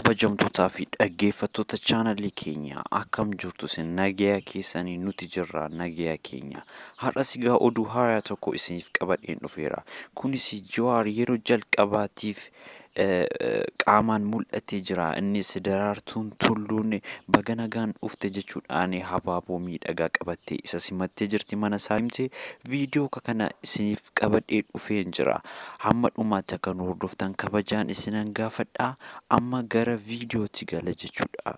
kabajamtootaa fi dhaggeeffattoota chaanalii keenya akkam jirtu isin nagaya keessanii nuti jirra nagaya keenya har'as egaa oduu haaraa tokko isiniif qabadheen dhufeera kunis Jawaar yeroo jalqabaatiif qaamaan mul'atee jira innis daraartuun tulluun baga nagaan dhufte jechuudhaan habaaboo miidhagaa qabattee isa simattee jirti mana isaa himte viidiyoo kana isiniif qabadhee dhufeen jira hamma dhumaatti akka nu hordoftan kabajaan isinan gaafadhaa amma gara viidiyootti gala jechuudha.